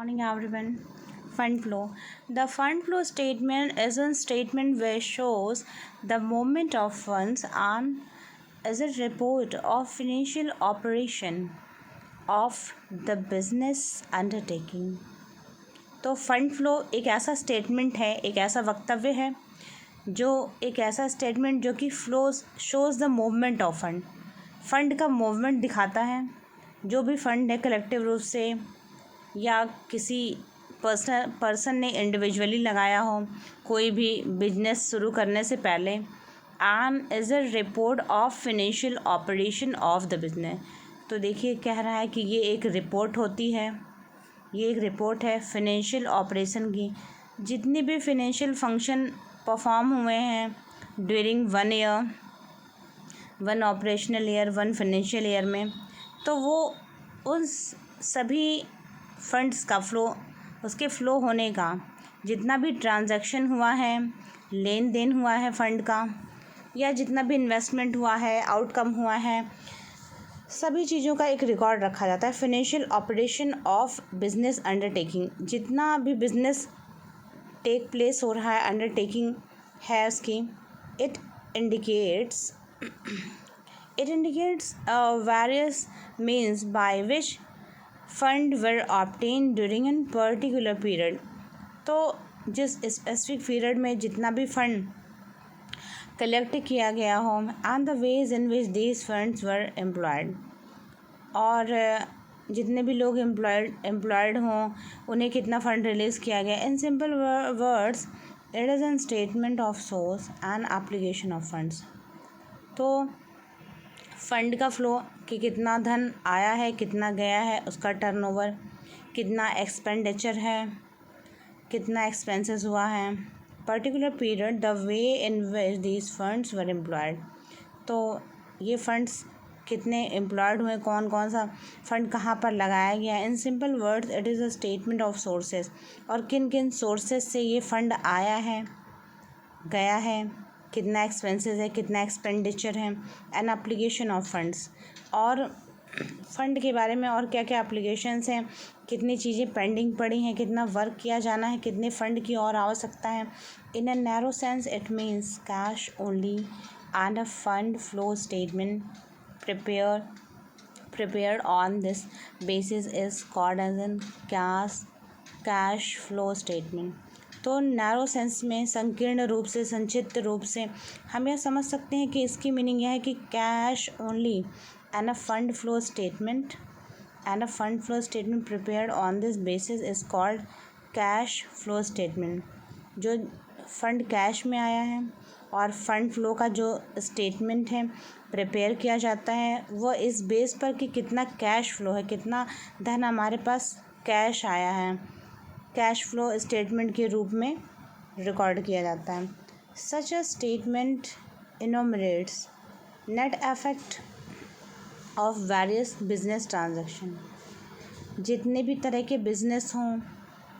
Morning, everyone. Fund flow. The fund flow statement is a statement which shows the movement of funds and is a report of financial operation of the business undertaking. तो fund flow एक ऐसा statement है, एक ऐसा वक्तव्य है जो एक ऐसा स्टेटमेंट जो कि flows shows the movement of fund का मूवमेंट दिखाता है। जो भी फंड है कलेक्टिव रूप से या किसी पर्सन ने इंडिविजुअली लगाया हो, कोई भी बिजनेस शुरू करने से पहले, and is a report of financial operation of the business. तो देखिए कह रहा है कि ये एक रिपोर्ट होती है, ये एक रिपोर्ट है फिनेंशियल ऑपरेशन की, जितने भी फिनेंशियल फंक्शन परफॉर्म हुए हैं during 1 year, 1 operational year, 1 financial year में, तो वो उन सभी फंड्स का फ्लो, उसके फ़्लो होने का जितना भी ट्रांजैक्शन हुआ है, लेन देन हुआ है फ़ंड का, या जितना भी इन्वेस्टमेंट हुआ है, आउटकम हुआ है, सभी चीज़ों का एक रिकॉर्ड रखा जाता है। Financial operation of business undertaking, जितना भी बिजनेस टेक प्लेस हो रहा है, अंडरटेकिंग है उसकी, it indicates various means by which fund were obtain during an particular period. तो जिस स्पेसिफिक पीरियड में जितना भी फंड कलेक्ट किया गया हो, and the ways in which these funds were employed, और जितने भी लोग एम्प्लॉयड हों उन्हें कितना फ़ंड रिलीज़ किया गया। In simple words it is an statement of source and application of funds. तो फंड का फ़्लो कि कितना धन आया है, कितना गया है, उसका टर्नओवर, कितना एक्सपेंडिचर है, कितना एक्सपेंसेस हुआ है, particular period, the way in which these funds were employed. तो ये फंड्स कितने एम्प्लॉयड हुए, कौन कौन सा फ़ंड कहाँ पर लगाया गया। In simple words it is a statement of sources, और किन किन सोर्सेज से ये फ़ंड आया है, गया है, कितना एक्सपेंसेस है, कितना एक्सपेंडिचर है, एन एप्लीकेशन ऑफ फंड्स, और फ़ंड के बारे में और क्या क्या एप्लीकेशंस हैं, कितनी चीज़ें पेंडिंग पड़ी हैं, कितना वर्क किया जाना है, कितने फ़ंड की और आवश्यकता है। In a narrow sense it means cash only, and a fund flow statement prepared on this basis is called as an cash flow statement. तो नैरो सेंस में, संकीर्ण रूप से, संक्षिप्त रूप से हम यह समझ सकते हैं कि इसकी मीनिंग यह है कि cash only and a fund flow statement prepared on this basis is called cash flow statement. जो फंड कैश में आया है और फंड फ्लो का जो स्टेटमेंट है प्रिपेयर किया जाता है, वो इस बेस पर कि कितना कैश फ्लो है, कितना धन हमारे पास कैश आया है, कैश फ्लो स्टेटमेंट के रूप में रिकॉर्ड किया जाता है। Such a statement enumerates net effect of various business transaction. जितने भी तरह के बिजनेस हों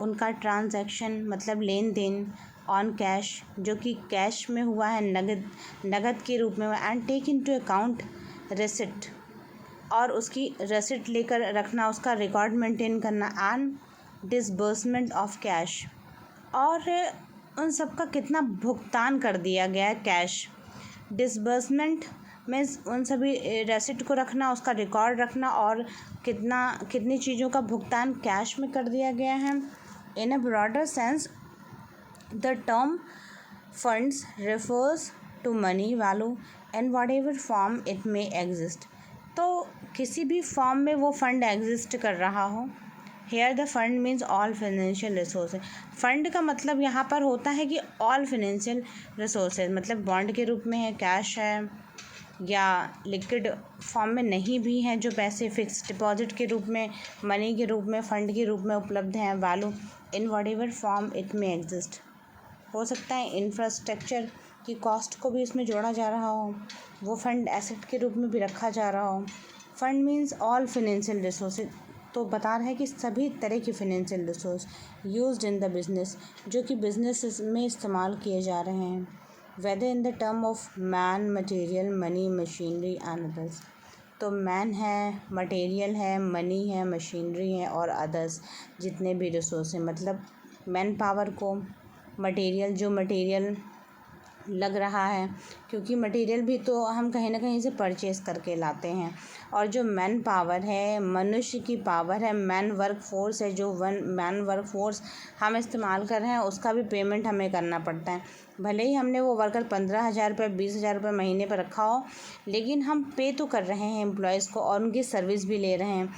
उनका ट्रांजैक्शन मतलब लेन देन ऑन कैश, जो कि कैश में हुआ है, नगद के रूप में हुआ, एंड टेक इनटू अकाउंट रेसिट, और उसकी रेसिट लेकर रखना, उसका रिकॉर्ड मेंटेन करना, एंड डिसबर्समेंट ऑफ कैश, और उन सब का कितना भुगतान कर दिया गया है कैश। डिसबर्समेंट मीन्स उन सभी रेसिट को रखना, उसका रिकॉर्ड रखना, और कितनी चीज़ों का भुगतान कैश में कर दिया गया है। In a broader sense the term funds refers to money value in whatever form it may exist. तो किसी भी फॉर्म में वो फंड एग्जिस्ट कर रहा हो। Here the fund means all financial resources. Fund का मतलब यहाँ पर होता है कि ऑल फाइनेंशियल रिसोर्सेज, मतलब बॉन्ड के रूप में है, कैश है, या लिक्विड फॉर्म में नहीं भी हैं, जो पैसे फिक्स डिपॉजिट के रूप में, मनी के रूप में, फंड के रूप में उपलब्ध हैं, value in whatever form it may exist. हो सकता है इंफ्रास्ट्रक्चर की कॉस्ट को भी इसमें जोड़ा जा रहा हो, वो फंड एसेट के रूप में भी रखा जा रहा हो। Fund means all financial resources, तो बता रहा है कि सभी तरह की financial resource used in the business, जो कि बिजनेस में इस्तेमाल किए जा रहे हैं, whether in the term of man, material, money, machinery and others. तो मैन है, मटेरियल है, मनी है, मशीनरी है और अदर्स जितने भी रिसोर्स हैं, मतलब मैन पावर को मटेरियल, जो मटेरियल लग रहा है, क्योंकि मटेरियल भी तो हम कहीं ना कहीं से परचेस करके लाते हैं, और जो मैन पावर है, मनुष्य की पावर है, मैन वर्क फोर्स है, जो मैन वर्क फोर्स हम इस्तेमाल कर रहे हैं उसका भी पेमेंट हमें करना पड़ता है। भले ही हमने वो वर्कर 15,000 रुपये 20,000 रुपये महीने पर रखा हो, लेकिन हम पे तो कर रहे हैं एम्प्लॉयज़ को और उनकी सर्विस भी ले रहे हैं,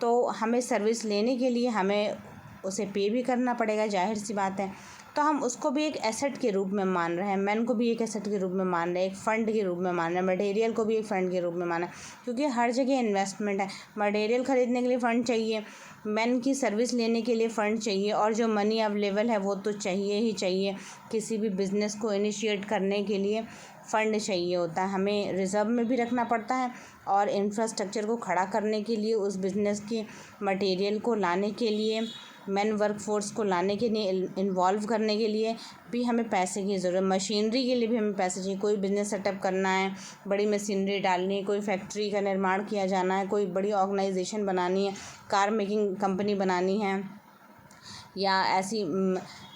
तो हमें सर्विस लेने के लिए हमें उसे पे भी करना पड़ेगा, जाहिर सी बात है। तो हम उसको भी एक एसेट के रूप में मान रहे हैं, मैन को भी एक एसेट के रूप में मान रहे हैं, एक फ़ंड के रूप में मान रहे हैं, मटेरियल को भी एक फ़ंड के रूप में माना है, क्योंकि हर जगह इन्वेस्टमेंट है। मटेरियल ख़रीदने के लिए फ़ंड चाहिए, मैन की सर्विस लेने के लिए फ़ंड चाहिए, और जो मनी अवेलेबल है वो तो चाहिए ही चाहिए। किसी भी बिज़नेस को इनिशिएट करने के लिए फ़ंड चाहिए होता है, हमें रिज़र्व में भी रखना पड़ता है, और इंफ्रास्ट्रक्चर को खड़ा करने के लिए, उस बिज़नेस की मटेरियल को लाने के लिए, मैन वर्क फोर्स को लाने के लिए, इन्वॉल्व करने के लिए भी हमें पैसे की ज़रूरत, मशीनरी के लिए भी हमें पैसे चाहिए। कोई बिज़नेस सेटअप करना है, बड़ी मशीनरी डालनी है, कोई फैक्ट्री का निर्माण किया जाना है, कोई बड़ी ऑर्गेनाइजेशन बनानी है, कार मेकिंग कंपनी बनानी है, या ऐसी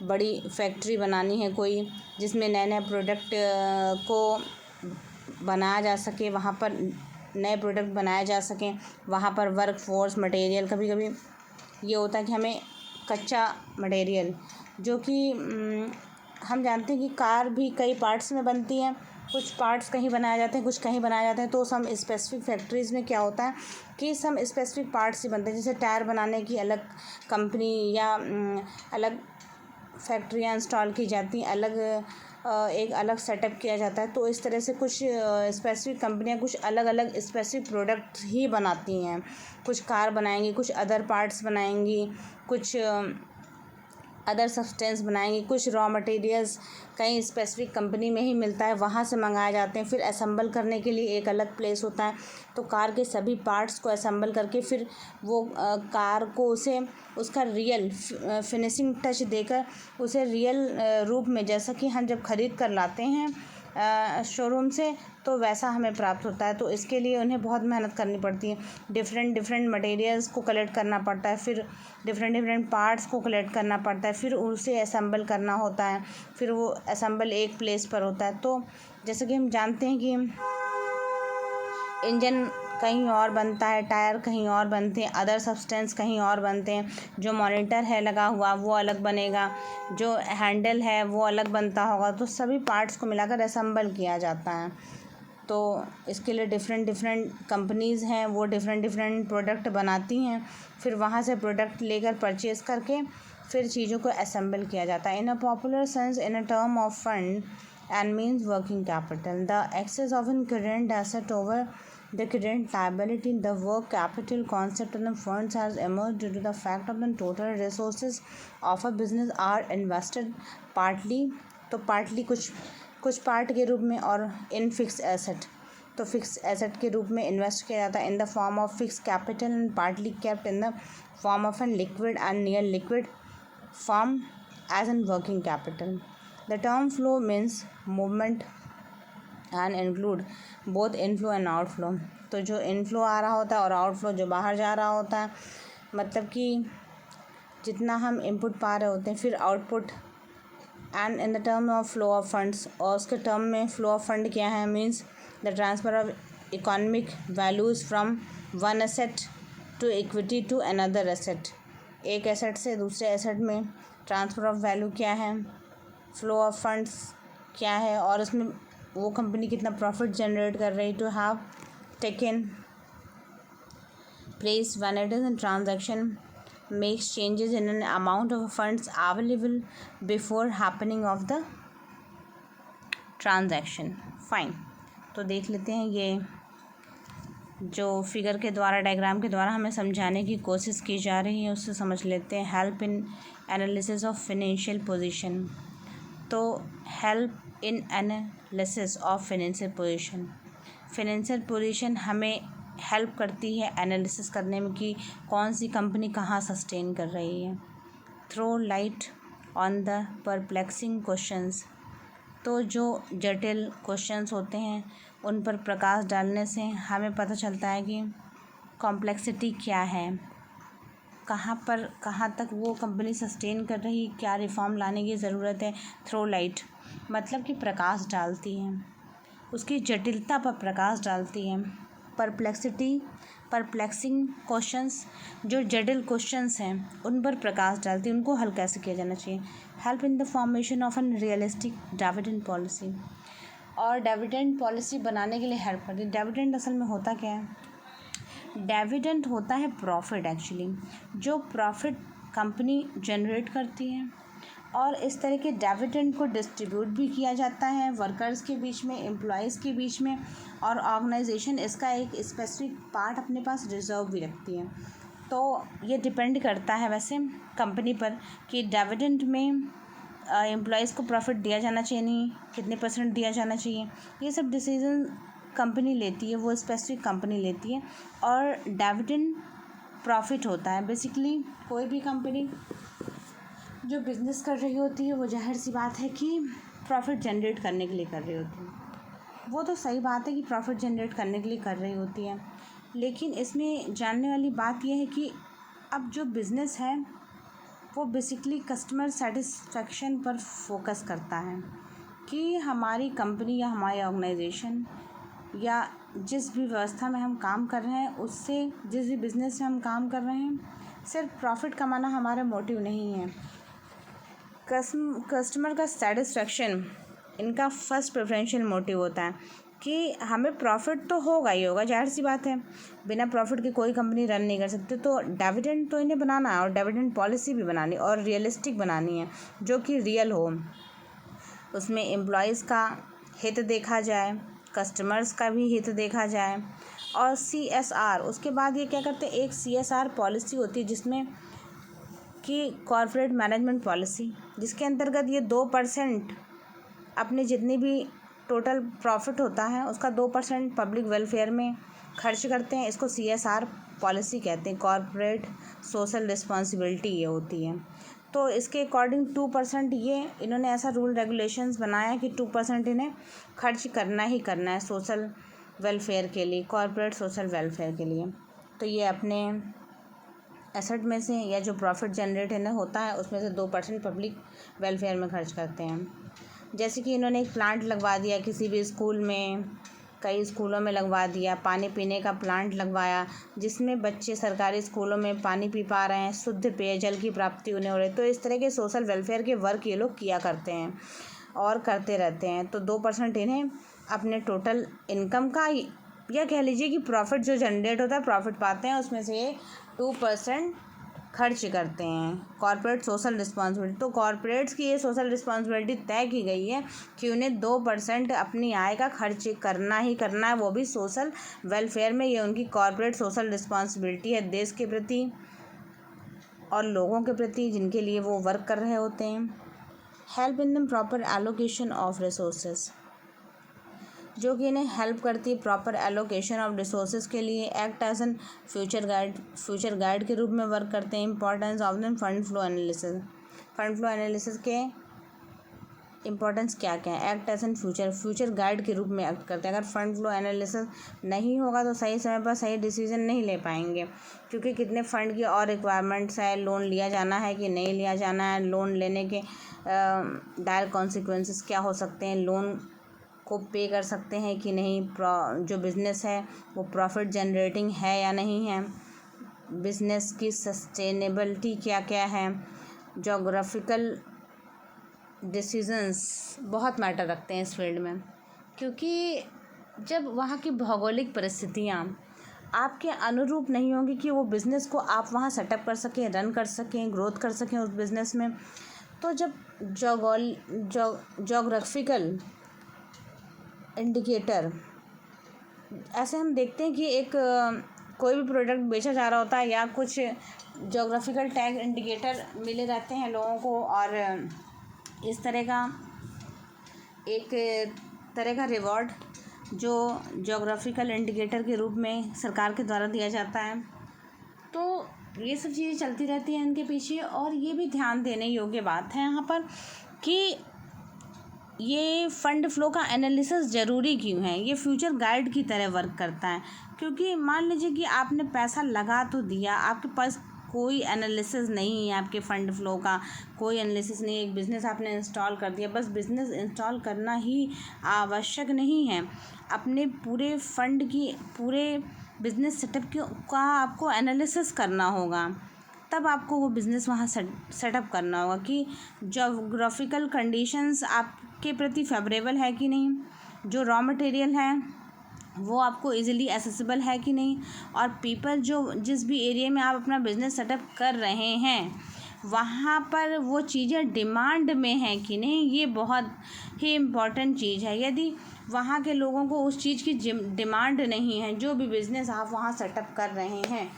बड़ी फैक्ट्री बनानी है कोई, जिसमें नए नए प्रोडक्ट को बनाया जा सके, वहाँ पर नए प्रोडक्ट बनाए जा सकें, वहाँ पर वर्क फोर्स, मटेरियल, कभी कभी ये होता है कि हमें कच्चा मटेरियल, जो कि हम जानते हैं कि कार भी कई पार्ट्स में बनती हैं, कुछ पार्ट्स कहीं बनाए जाते हैं, कुछ कहीं बनाए जाते हैं, तो सम स्पेसिफिक फैक्ट्रीज़ में क्या होता है कि सम स्पेसिफिक पार्ट्स ही बनते हैं, जैसे टायर बनाने की अलग कंपनी या अलग फैक्ट्रियाँ इंस्टॉल की जाती हैं, अलग एक अलग सेटअप किया जाता है। तो इस तरह से कुछ स्पेसिफिक कंपनियां कुछ अलग अलग स्पेसिफिक प्रोडक्ट ही बनाती हैं, कुछ कार बनाएंगी, कुछ अदर पार्ट्स बनाएंगी, कुछ अदर सब्सटेंस बनाएंगी, कुछ रॉ मटेरियल्स कहीं स्पेसिफिक कंपनी में ही मिलता है, वहाँ से मंगाए जाते हैं, फिर असेंबल करने के लिए एक अलग प्लेस होता है। तो कार के सभी पार्ट्स को असेंबल करके फिर वो कार को उसे उसका रियल फिनिशिंग टच देकर उसे रियल रूप में, जैसा कि हम जब ख़रीद कर लाते हैं शोरूम से, तो वैसा हमें प्राप्त होता है। तो इसके लिए उन्हें बहुत मेहनत करनी पड़ती है, डिफरेंट मटेरियल्स को कलेक्ट करना पड़ता है, फिर डिफरेंट पार्ट्स को कलेक्ट करना पड़ता है, फिर उसे असेंबल करना होता है, फिर वो असेंबल एक प्लेस पर होता है। तो जैसे कि हम जानते हैं कि इंजन कहीं और बनता है, टायर कहीं और बनते हैं, अदर सब्सटेंस कहीं और बनते हैं, जो मॉनिटर है लगा हुआ वो अलग बनेगा, जो हैंडल है वो अलग बनता होगा, तो सभी पार्ट्स को मिलाकर असेंबल किया जाता है। तो इसके लिए डिफरेंट कंपनीज़ हैं, वो डिफरेंट प्रोडक्ट बनाती हैं, फिर वहाँ से प्रोडक्ट लेकर परचेज़ करके फिर चीज़ों को असेंबल किया जाता है। In a popular sense, in a term of fund and means working capital, the excess of an current asset over the current liability. The work capital concept and the funds has emerged due to the fact of the total resources of a business are invested partly, तो partly कुछ part के रूप में, और in fix asset, तो fix asset के रूप में इन्वेस्ट किया जाता है in the form of fix capital and partly kept in the form of an liquid and near liquid form as an working capital. The term flow means movement and include both inflow and outflow. तो जो inflow आ रहा होता है और outflow जो बाहर जा रहा होता है, मतलब कि जितना हम इनपुट पा रहे होते हैं, फिर output, and in the term of flow of funds, और उसके टर्म में फ्लो ऑफ फंड क्या है, means the transfer of economic values from one asset to equity to another asset. एक एसेट से दूसरे एसेट में ट्रांसफ़र ऑफ वैल्यू क्या है, फ्लो ऑफ फंड्स क्या है, और उसमें वो कंपनी कितना प्रॉफिट जनरेट कर रही, to have taken place when it is in transaction makes changes in an amount of funds available before happening of the transaction. Fine. तो देख लेते हैं, ये जो फिगर के द्वारा, डायग्राम के द्वारा हमें समझाने की कोशिश की जा रही है, उससे समझ लेते हैं. Help in analysis of financial position. तो help in analysis of financial position, financial position हमें हेल्प करती है एनालिसिस करने में कि कौन सी कंपनी कहाँ सस्टेन कर रही है. Throw light on the perplexing questions. तो जो जटिल क्वेश्चंस होते हैं उन पर प्रकाश डालने से हमें पता चलता है कि कॉम्प्लेक्सिटी क्या है, कहाँ तक वो कंपनी सस्टेन कर रही, क्या रिफॉर्म लाने की ज़रूरत है। थ्रो लाइट मतलब कि प्रकाश डालती है, उसकी जटिलता पर प्रकाश डालती है। परप्लेक्सिंग क्वेश्चंस, जो जटिल क्वेश्चंस हैं उन पर प्रकाश डालती है, उनको हल कैसे किया जाना चाहिए। Help in the formation of an realistic dividend policy, और डिविडेंड पॉलिसी बनाने के लिए हेल्प करती है। डिविडेंड असल में होता क्या है? डिविडेंड होता है प्रॉफिट, एक्चुअली जो प्रॉफिट कंपनी जनरेट करती है, और इस तरह के डिविडेंड को डिस्ट्रीब्यूट भी किया जाता है वर्कर्स के बीच में, एम्प्लॉयज़ के बीच में, और ऑर्गेनाइजेशन इसका एक स्पेसिफिक पार्ट अपने पास रिजर्व भी रखती है। तो ये डिपेंड करता है वैसे कंपनी पर कि डिविडेंड में एम्प्लॉयज़ को प्रॉफिट दिया जाना चाहिए, नहीं कितने % दिया जाना चाहिए। ये सब डिसीजन कंपनी लेती है, वो स्पेसिफिक कंपनी लेती है, और डिविडेंड प्रॉफिट होता है। बेसिकली कोई भी कंपनी जो बिज़नेस कर रही होती है वो ज़ाहिर सी बात है कि प्रॉफिट जनरेट करने के लिए कर रही होती है। वो तो सही बात है कि प्रॉफिट जनरेट करने के लिए कर रही होती है, लेकिन इसमें जानने वाली बात यह है कि अब जो बिज़नेस है वो बेसिकली कस्टमर सेटिस्फेक्शन पर फोकस करता है कि हमारी कंपनी या हमारी ऑर्गेनाइजेशन या जिस भी व्यवस्था में हम काम कर रहे हैं, उससे जिस भी बिज़नेस में हम काम कर रहे हैं, सिर्फ प्रॉफिट कमाना हमारा मोटिव नहीं है। कस्टमर का सेटिस्फेक्शन इनका फर्स्ट प्रेफरेंशियल मोटिव होता है कि हमें प्रॉफिट तो होगा ही होगा, ज़ाहिर सी बात है, बिना प्रॉफिट के कोई कंपनी रन नहीं कर सकती। तो डिविडेंड तो इन्हें बनाना है, और डिविडेंड पॉलिसी भी बनानी और रियलिस्टिक बनानी है, जो कि रियल हो। उसमें एम्प्लॉयज़ का हित देखा जाए, कस्टमर्स का भी हित देखा जाए, और CSR। उसके बाद ये क्या करते हैं, एक CSR पॉलिसी होती है जिसमें कि कॉर्पोरेट मैनेजमेंट पॉलिसी, जिसके अंतर्गत ये 2% अपने जितनी भी टोटल प्रॉफिट होता है उसका 2% पब्लिक वेलफेयर में खर्च करते हैं। इसको CSR पॉलिसी कहते हैं, कॉर्पोरेट सोशल रिस्पॉन्सिबिलिटी ये होती है। तो इसके अकॉर्डिंग 2% ये इन्होंने ऐसा रूल रेगुलेशंस बनाया कि 2% इन्हें खर्च करना ही करना है सोशल वेलफेयर के लिए, कॉर्पोरेट सोशल वेलफेयर के लिए। तो ये अपने एसेट में से या जो प्रॉफिट जनरेट इन्हें होता है उसमें से 2% पब्लिक वेलफेयर में खर्च करते हैं। जैसे कि इन्होंने एक प्लांट लगवा दिया किसी भी स्कूल में, कई स्कूलों में लगवा दिया, पानी पीने का प्लांट लगवाया जिसमें बच्चे सरकारी स्कूलों में पानी पी पा रहे हैं, शुद्ध पेयजल की प्राप्ति उन्हें हो रही है। तो इस तरह के सोशल वेलफेयर के वर्क ये लोग किया करते हैं और करते रहते हैं। तो 2% इन्हें अपने टोटल इनकम का, या कह लीजिए कि प्रॉफिट जो जनरेट होता है, प्रॉफिट पाते हैं, उसमें से ये 2% खर्च करते हैं। कॉर्पोरेट सोशल रिस्पॉन्सिबिलिटी, तो कॉर्पोरेट्स की ये सोशल रिस्पॉन्सिबिलिटी तय की गई है कि उन्हें 2% अपनी आय का खर्च करना ही करना है, वो भी सोशल वेलफेयर में। ये उनकी कॉर्पोरेट सोशल रिस्पॉन्सिबिलिटी है देश के प्रति और लोगों के प्रति जिनके लिए वो वर्क कर रहे होते हैं। Help in the proper allocation of resources, जो कि इन्हें हेल्प करती है प्रॉपर एलोकेशन ऑफ रिसोर्सेज के लिए। Act as an future guide के रूप में वर्क करते हैं। Importance of the fund flow analysis के इंपॉर्टेंस क्या क्या है। Act as an future guide के रूप में एक्ट करते हैं। अगर फंड फ्लो एनालिसिस नहीं होगा तो सही समय पर सही डिसीजन नहीं ले पाएंगे, क्योंकि कितने फ़ंड की और रिक्वायरमेंट्स है, लोन लिया जाना है कि नहीं लिया जाना है, लोन लेने के डायरेक्ट कॉन्सिक्वेंसेस क्या हो सकते हैं, लोन को पे कर सकते हैं कि नहीं, जो बिज़नेस है वो प्रॉफिट जनरेटिंग है या नहीं है, बिज़नेस की सस्टेनेबिलिटी क्या क्या है। जोग्राफिकल डिसीजंस बहुत मैटर रखते हैं इस फील्ड में, क्योंकि जब वहाँ की भौगोलिक परिस्थितियाँ आपके अनुरूप नहीं होंगी कि वो बिज़नेस को आप वहाँ सेटअप कर सकें, रन कर सकें, ग्रोथ कर सकें उस बिज़नेस में, तो जब जोग्राफिकल इंडिकेटर, ऐसे हम देखते हैं कि एक कोई भी प्रोडक्ट बेचा जा रहा होता है या कुछ जोग्राफिकल टैग इंडिकेटर मिले रहते हैं लोगों को, और इस तरह का एक तरह का रिवॉर्ड जो जोग्राफिकल इंडिकेटर के रूप में सरकार के द्वारा दिया जाता है। तो ये सब चीज़ें चलती रहती हैं इनके पीछे। और ये भी ध्यान देने योग्य बात है यहाँ पर कि ये फंड फ्लो का एनालिसिस ज़रूरी क्यों है? ये फ्यूचर गाइड की तरह वर्क करता है, क्योंकि मान लीजिए कि आपने पैसा लगा तो दिया, आपके पास कोई एनालिसिस नहीं है, आपके फंड फ्लो का कोई एनालिसिस नहीं है, एक बिज़नेस आपने इंस्टॉल कर दिया, बस बिज़नेस इंस्टॉल करना ही आवश्यक नहीं है। अपने पूरे फंड की, पूरे बिज़नेस सेटअप का आपको एनालिसिस करना होगा, तब आपको वो बिज़नेस वहाँ सेटअप करना होगा कि जोग्राफिकल कंडीशंस आपके प्रति फेवरेबल है कि नहीं, जो रॉ मटेरियल है वो आपको इजीली एसेसिबल है कि नहीं, और पीपल जो जिस भी एरिया में आप अपना बिज़नेस सेटअप कर रहे हैं वहाँ पर वो चीज़ें डिमांड में हैं कि नहीं, ये बहुत ही इम्पॉर्टेंट चीज़ है। यदि वहाँ के लोगों को उस चीज़ की डिमांड नहीं है, जो भी बिज़नेस आप वहाँ सेटअप कर रहे हैं,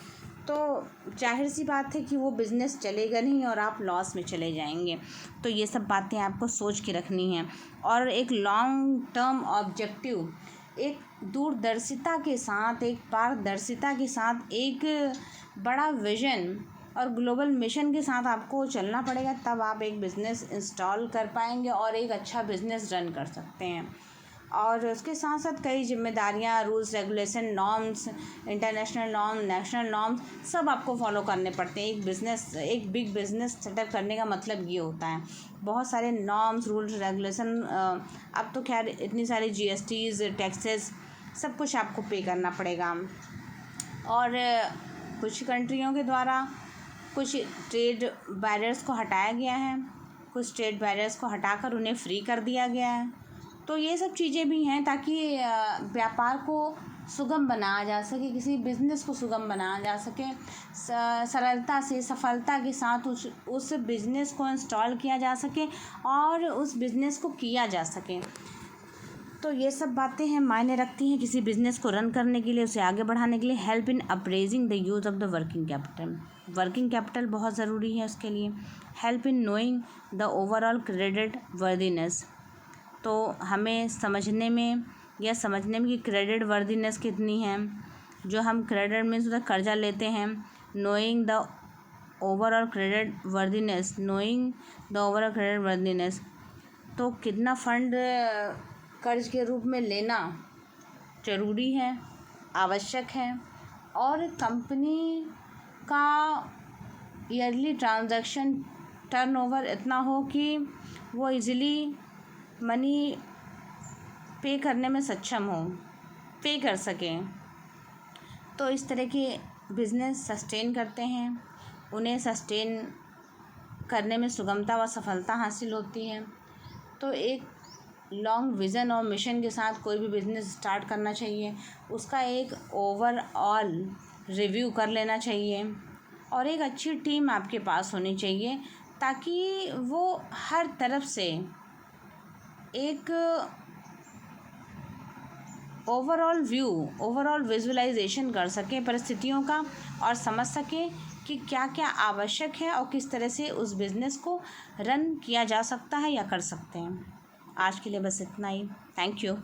तो जाहिर सी बात है कि वो बिज़नेस चलेगा नहीं और आप लॉस में चले जाएंगे। तो ये सब बातें आपको सोच के रखनी हैं, और एक लॉन्ग टर्म ऑब्जेक्टिव, एक दूरदर्शिता के साथ, एक पारदर्शिता के साथ, एक बड़ा विज़न और ग्लोबल मिशन के साथ आपको चलना पड़ेगा, तब आप एक बिज़नेस इंस्टॉल कर पाएंगे और एक अच्छा बिज़नेस रन कर सकते हैं। और उसके साथ साथ कई जिम्मेदारियां, rules regulation, norms, international norm, national norms, सब आपको फॉलो करने पड़ते हैं। एक बिग बिज़नेस सेटअप करने का मतलब ये होता है, बहुत सारे नॉर्म्स, रूल्स रेगुलेशन, अब तो खैर इतनी सारी जीएसटीज़, टैक्सेस, सब कुछ आपको पे करना पड़ेगा। और कुछ कंट्रियों के द्वारा कुछ ट्रेड बैरियर्स को हटाया गया है, कुछ ट्रेड बैरियर्स को हटाकर उन्हें फ्री कर दिया गया है। तो ये सब चीज़ें भी हैं ताकि व्यापार को सुगम बनाया जा सके, किसी बिज़नेस को सुगम बनाया जा सके, सरलता से, सफलता के साथ उस बिज़नेस को इंस्टॉल किया जा सके और उस बिज़नेस को किया जा सके। तो ये सब बातें हैं, मायने रखती हैं किसी बिज़नेस को रन करने के लिए, उसे आगे बढ़ाने के लिए। Help in appraising the use of the working capital, working capital बहुत ज़रूरी है उसके लिए। Help in knowing the overall credit worthiness, तो हमें समझने में कि क्रेडिट वर्दीनेस कितनी है, जो हम क्रेडिट मीन्स उधर कर्जा लेते हैं। Knowing the overall credit worthiness, तो कितना फंड कर्ज के रूप में लेना ज़रूरी है, आवश्यक है, और कंपनी का ईयरली ट्रांजैक्शन टर्नओवर इतना हो कि वो इजीली मनी पे करने में सक्षम हो, पे कर सकें। तो इस तरह के बिज़नेस सस्टेन करते हैं, उन्हें सस्टेन करने में सुगमता व सफलता हासिल होती है। तो एक लॉन्ग विज़न और मिशन के साथ कोई भी बिज़नेस स्टार्ट करना चाहिए, उसका एक ओवरऑल रिव्यू कर लेना चाहिए, और एक अच्छी टीम आपके पास होनी चाहिए ताकि वो हर तरफ से एक ओवरऑल विजुअलाइजेशन कर सकें परिस्थितियों का, और समझ सकें कि क्या क्या आवश्यक है और किस तरह से उस बिज़नेस को रन किया जा सकता है या कर सकते हैं। आज के लिए बस इतना ही। Thank you.